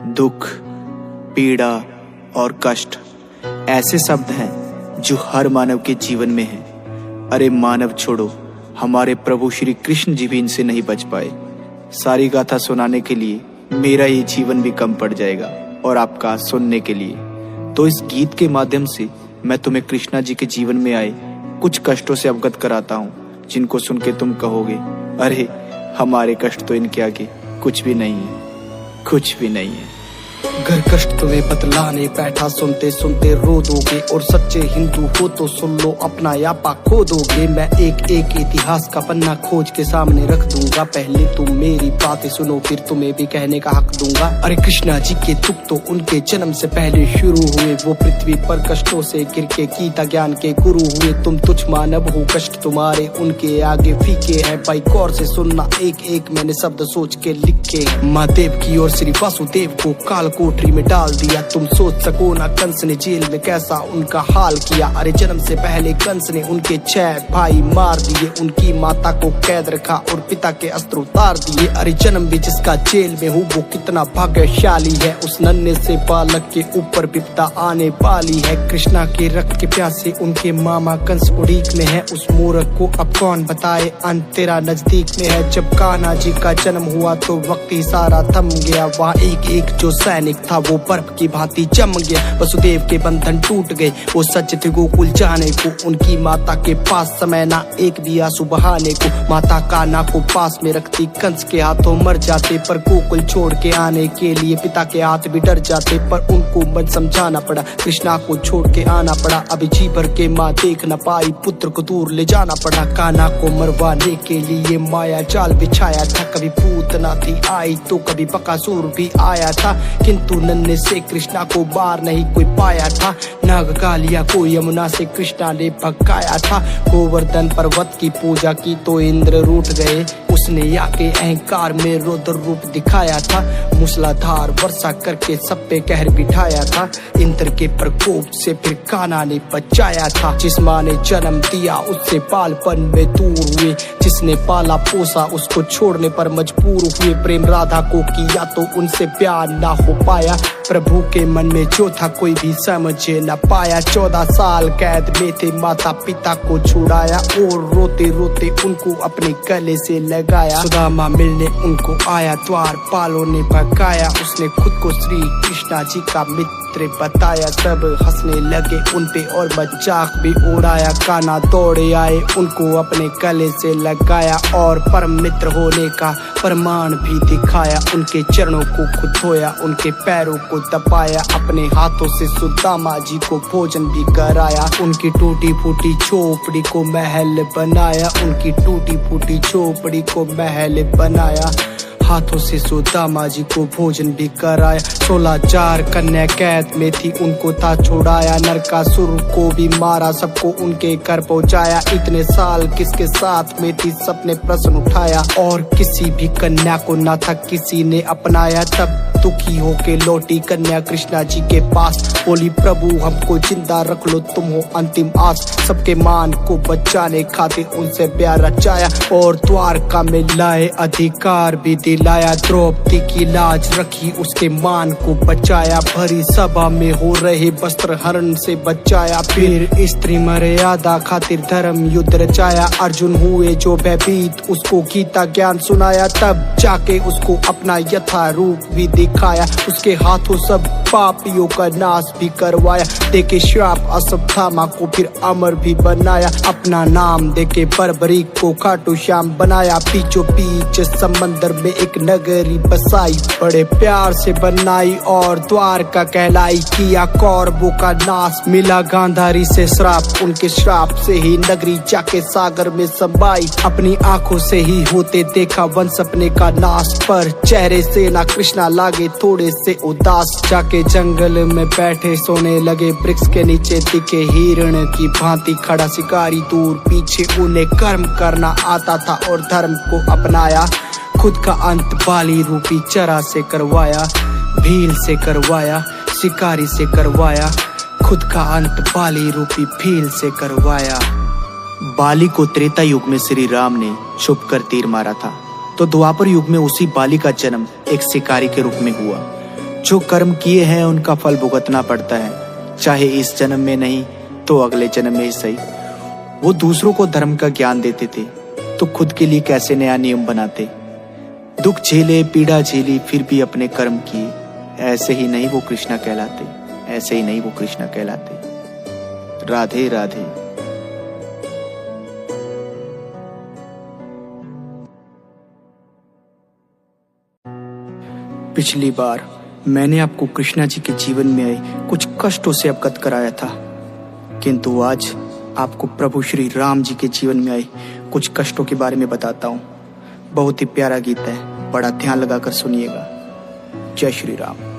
दुख, पीड़ा और कष्ट ऐसे शब्द हैं जो हर मानव के जीवन में हैं। अरे मानव छोड़ो, हमारे प्रभु श्री कृष्ण जी भी इनसे नहीं बच पाए। सारी गाथा सुनाने के लिए मेरा ये जीवन भी कम पड़ जाएगा और आपका सुनने के लिए। तो इस गीत के माध्यम से मैं तुम्हें कृष्णा जी के जीवन में आए कुछ कष्टों से अवगत कराता हूँ, जिनको सुन के तुम कहोगे, अरे हमारे कष्ट तो इनके आगे कुछ भी नहीं है, कुछ भी नहीं है। घर कष्ट तुम्हें बतलाने बैठा, सुनते सुनते रो दोगे। और सच्चे हिंदू हो तो सुन लो, अपना यापा खो दोगे। मैं एक एक इतिहास का पन्ना खोज के सामने रख दूंगा। पहले तुम मेरी बातें सुनो, फिर तुम्हें भी कहने का हक दूंगा। अरे कृष्णा जी के दुख तो उनके जन्म से पहले शुरू हुए। वो पृथ्वी पर कष्टों से गिर के गीता ज्ञान के गुरु हुए। तुम तुच्छ मानव हो, कष्ट तुम्हारे उनके आगे फीके हैं। भाई गौर से सुनना, एक एक मैंने शब्द सोच के लिखे। माँ देव की और श्री वासुदेव को काल कोठरी में डाल दिया। तुम सोच सको ना कंस ने जेल में कैसा उनका हाल किया। अरे जन्म से पहले कंस ने उनके 6 भाई मार दिए। उनकी माता को कैद रखा और पिता के अस्त्र उतार दिए। अरे जन्म भी जिसका जेल में हो वो कितना भाग्यशाली है। उस नन्हे से बालक के ऊपर विपदा आने वाली है। कृष्णा के रक्त के प्यासे उनके मामा कंस उड़ीक में है। उस मूर्ख को अब कौन बताए, अंत तेरा नजदीक में है। जब कान्हा जी का जन्म हुआ तो वक्त ही सारा थम गया। वहाँ एक एक जो सैनिक था वो बर्फ की भांति जम गया। वसुदेव के बंधन टूट गए, वो सच थे गोकुल जाने को। उनकी माता के पास समय ना एक भी आंसू बहाने को। माता कान्हा को पास में रखती, कंस के हाथों मर जाते। पर गोकुल छोड़ के आने के लिए पिता के हाथ भी डर जाते। पर उनको मन समझाना पड़ा, कृष्णा को छोड़ के आना पड़ा। अभी जी भर के माँ देख न पाई, पुत्र को दूर ले जाना पड़ा। कान्हा को मरवाने के लिए माया जाल बिछाया था। कभी पूतना थी आई तो कभी बकासुर भी आया था। किंतु नन्हे से कृष्णा को बार नहीं कोई पाया था। नागकालिया को यमुना से कृष्णा ने भगाया था। गोवर्धन पर्वत की पूजा की तो इंद्र रूठ गए। उसने आके अहंकार में रौद्र रूप दिखाया था। मूसलाधार वर्षा करके सब पे कहर बिठाया था। इंद्र के प्रकोप से फिर कान्हा ने बचाया था। जिस माँ ने जन्म दिया उससे बालपन में दूर हुए। जिसने पाला पोसा उसको छोड़ने पर मजबूर हुए। प्रेम राधा को किया तो उनसे प्यार ना हो पाया। प्रभु के मन में जो था कोई भी समझ न पाया। 14 साल कैद में थे, माता पिता को छुड़ाया। और रोते रोते उनको अपने गले से लगाया। सुदामा मिलने उनको आया, द्वारपालों ने भगाया। उसने खुद को श्री कृष्णा जी का मित्र बताया। सब हंसने लगे उनपे और मजाक भी उड़ाया। कान्हा दौड़े आए, उनको अपने गले से लगाया। और परम मित्र होने का प्रमाण भी दिखाया। उनके चरणों को खुद धोया, उनके पैरों को दबाया। अपने हाथों से सुदामा जी को भोजन भी कराया। उनकी टूटी फूटी झोपड़ी को महल बनाया। उनकी टूटी फूटी झोपड़ी को महल बनाया। हाथों से सुदामा जी को भोजन भी कराया। 16,000 कन्या कैद में थी, उनको था छुड़ाया। नरकासुर को भी मारा, सबको उनके घर पहुंचाया। इतने साल किसके साथ में थी, सबने प्रश्न उठाया। और किसी भी कन्या को ना था किसी ने अपनाया। तब दुखी होके लौटी कन्या कृष्णा जी के पास। बोली, प्रभु हमको जिंदा रख लो, तुम हो अंतिम आस। सबके मान को बचाने खातिर उनसे प्यार रचाया। और द्वारका में लाए अधिकार भी दिलाया। द्रौपदी की लाज रखी, उसके मान को बचाया। भरी सभा में हो रहे वस्त्र हरण से बचाया। फिर स्त्री मर्यादा खातिर धर्म युद्ध रचाया। अर्जुन हुए जो भयभीत, उसको गीता ज्ञान सुनाया। तब जाके उसको अपना यथा रूप भी दिखाया। उसके हाथों सब पापियों का नाश भी करवाया। देके श्राप अश्वत्थामा को फिर अमर भी बनाया। अपना नाम देके बर्बरीक को खाटू श्याम बनाया। बीचों बीच समंदर में एक नगरी बसाई, बड़े प्यार से बनाई और द्वारका कहलाई। किया कौरवों का नाश, मिला गांधारी से श्राप। उनके श्राप से ही नगरी जाके सागर में समाई। अपनी आंखों से ही होते देखा वंश अपने का नाश। पर चेहरे से ना कृष्णा लागे थोड़े से उदास। जाके जंगल में बैठे सोने लगे, वृक्ष के नीचे दिखे हिरण की भांति खड़ा शिकारी। दूर पीछे उन्हें कर्म करना आता था और धर्म को अपनाया। खुद का अंत बाली रूपी चरा से करवाया। भील से करवाया, शिकारी से करवाया। खुद का अंत बाली रूपी भील से करवाया। बाली को त्रेता युग में श्री राम ने छुप कर तीर मारा था, तो द्वापर युग में उसी बाली का जन्म एक शिकारी के रूप में हुआ। जो कर्म किए हैं उनका फल भुगतना पड़ता है, चाहे इस जन्म में नहीं तो अगले जन्म में ही सही। वो दूसरों को धर्म का ज्ञान देते थे तो खुद के लिए कैसे नया नियम बनाते। दुख झेले, पीड़ा झेली, फिर भी अपने कर्म किए। ऐसे ही नहीं वो कृष्णा कहलाते, ऐसे ही नहीं वो कृष्णा कहलाते। राधे राधे। पिछली बार मैंने आपको कृष्णा जी के जीवन में आए कुछ कष्टों से अवगत कराया था, किंतु आज आपको प्रभु श्री राम जी के जीवन में आए कुछ कष्टों के बारे में बताता हूँ। बहुत ही प्यारा गीत है, बड़ा ध्यान लगाकर सुनिएगा। जय श्री राम।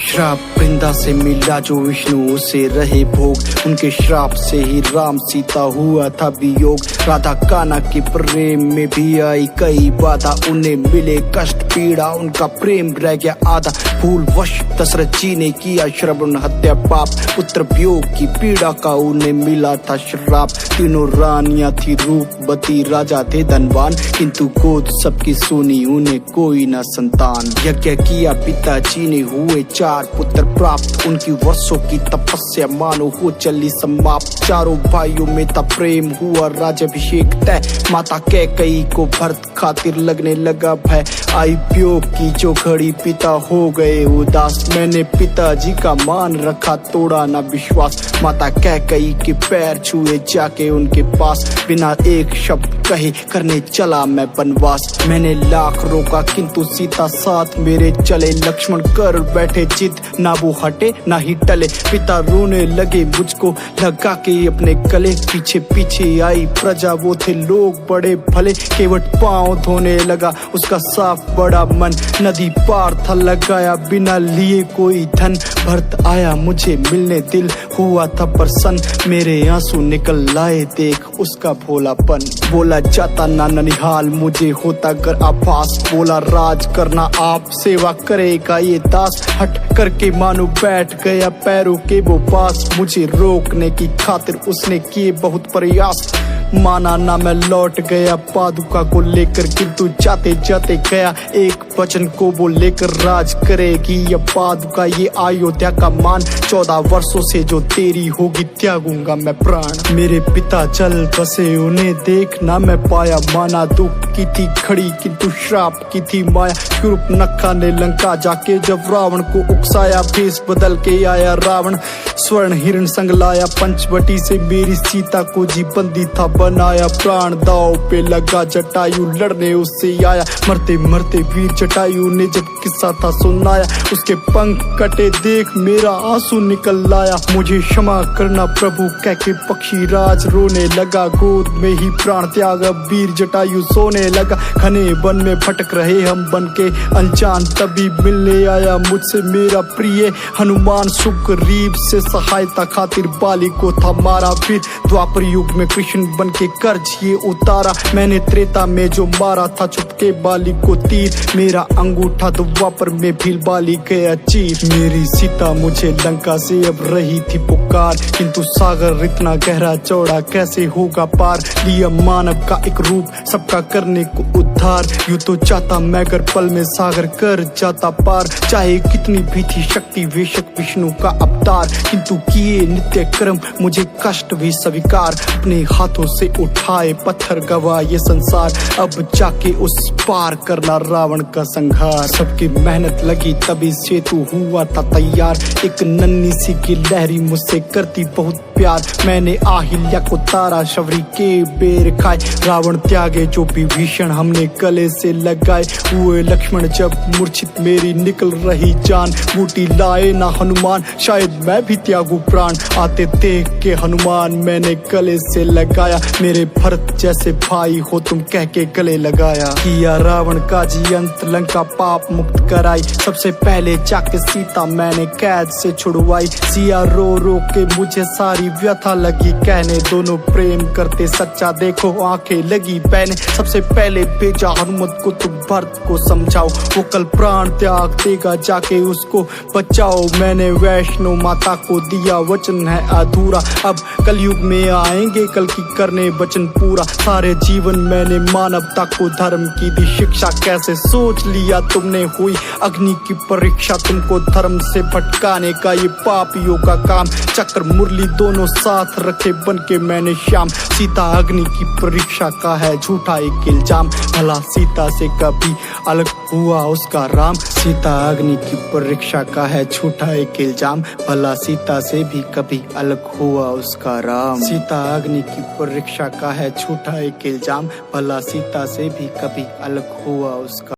श्राप वृंदा से मिला जो विष्णु से रहे भोग, उनके श्राप से ही राम सीता हुआ था वियोग। राधा कान्हा के प्रेम में भी आई कई बाधा, उन्हें मिले कष्ट पीड़ा, उनका प्रेम रह गया आधा। भूल वश दशरथ जी ने किया श्रवण हत्या पाप, पुत्र वियोग की पीड़ा का उन्हें मिला था श्राप। तीनों रानियां थी रूपवती, राजा थे धनवान, किंतु गोद सबकी सुनी उन्हें कोई न संतान। यज्ञ किया पिताजी ने, हुए 4 पुत्र प्राप्त, उनकी वर्षों की तपस्या मानो हो चली समाप्त। चारों भाइयों में था प्रेम, हुआ राज्याभिषेक तय। माता कैकेयी को भरत खातिर लगने लगा भय, आई वियोग की जो घड़ी पिता हो गए उदास। मैंने पिताजी का मान रखा, तोड़ा ना विश्वास। माता कैकेयी के पैर छुए जाके उनके पास, बिना एक शब्द कहे करने चला मैं वनवास। मैंने लाख रोका किंतु सीता साथ मेरे चले, लक्ष्मण कर बैठे जिद ना वो हटे ना ही टले। पिता रोने लगे मुझको लगा के अपने गले, पीछे पीछे आई प्रजा वो थे लोग बड़े भले। केवट पांव धोने लगा उसका साफ बड़ा मन, नदी पार था लगाया बिना लिए कोई धन। भरत आया मुझे मिलने, दिल हुआ था प्रसन्न, मेरे आंसू निकल लाए देख उसका भोलापन। बोला जाता ना ननिहाल मुझे होता कर आभास, बोला राज करना आप सेवा करेगा ये दास। हट करके मानो बैठ गया पैरों के वो पास, मुझे रोकने की खातिर उसने किए बहुत प्रयास। माना ना मैं लौट गया पादुका को लेकर, किंतु जाते जाते गया एक वचन को वो लेकर। राज करेगी ये पादुका ये अयोध्या का मान, 14 वर्षों से जो तेरी होगी त्यागूंगा मैं प्राण। मेरे पिता चल बसे उन्हें देख ना मैं पाया, माना दुख की थी खड़ी किंतु श्राप की थी माया। शूर्पणखा ने लंका जाके जब रावण को उकसाया, भेष बदल के आया रावण स्वर्ण हिरण संग लाया। पंचवटी से मेरी सीता को जी बंदी था बनाया, प्राण दाव पे लगा जटायु लड़ने उससे आया। मरते मरते वीर जटायु ने जब किस्सा था सुनाया, उसके पंख कटे देख मेरा आंसू निकल लाया। मुझे क्षमा करना प्रभु कह के पक्षी राज रोने लगा, गोद में ही प्राण त्याग वीर जटायु सोने लगा। घने वन में भटक रहे हम बन के अनजान, तभी मिलने आया मुझसे मेरा प्रिय हनुमान। सुग्रीव से सहायता खातिर बाली को था मारा, फिर द्वापर युग में कृष्ण बन के कर्ज ये उतारा। मैंने त्रेता में जो मारा था चुपके बाली को तीर, मेरा अंगूठा द्वापर में भील बाली गया चीर। मेरी सीता मुझे लंका से अब रही थी पुकार, किंतु सागर इतना गहरा चौड़ा कैसे होगा पार। लिया मानव का एक रूप सबका करने को उद्धार, यूं तो चाहता मैं अगर पल में सागर कर जाता पार। चाहे कितनी भी थी शक्ति बेशक विष्णु का अवतार, किंतु किए नित्य कर्म मुझे कष्ट भी स्वीकार। अपने हाथों से उठाए पत्थर गवा ये संसार, अब जाके उस पार करना रावण का संहार। सबकी मेहनत लगी तभी सेतु हुआ था तैयार, एक नन्ही सी की लहरी मुझसे करती बहुत प्यार। मैंने आहिल्या को तारा शबरी के बेर खाए, रावण त्यागे जो विभीषण हमने गले से लगाए। हुए लक्ष्मण जब मूर्छित मेरी निकल रही जान, बूटी लाए ना हनुमान शायद मैं भी त्यागू प्राण। आते देख के हनुमान मैंने गले से लगाया, मेरे भरत जैसे भाई हो तुम कह के गले लगाया। किया रावण का जी अंत लंका पाप मुक्त कराई, सबसे पहले जाके सीता मैंने कैद से छुड़वाई। सिया रो रो के मुझे सारी व्यथा लगी कहने, दोनों प्रेम करते सच्चा देखो आंखें लगी बहने। सबसे पहले भेजा हनुमत को, तुम भरत को समझाओ, वो कल प्राण त्याग देगा, जाके उसको बचाओ। मैंने वैष्णो माता को दिया वचन है अधूरा, अब कलयुग में आएंगे कल की करने वचन पूरा। सारे जीवन मैंने मानवता को धर्म की दी शिक्षा, कैसे सोच लिया तुमने हुई अग्नि की परीक्षा। तुमको धर्म से भटकाने का ये पापियों का काम, चक्र मुरली दोनों साथ रखे बन के मैंने श्याम। सीता अग्नि की परीक्षा का है झूठा एक इल्जाम, भला सीता से कभी अलग हुआ उसका राम। सीता अग्नि की परीक्षा का है झूठा एक इल्जाम, भला सीता से भी कभी अलग हुआ उसका राम। सीता अग्नि की परीक्षा का है झूठा एक इल्जाम, भला सीता से भी कभी अलग हुआ उसका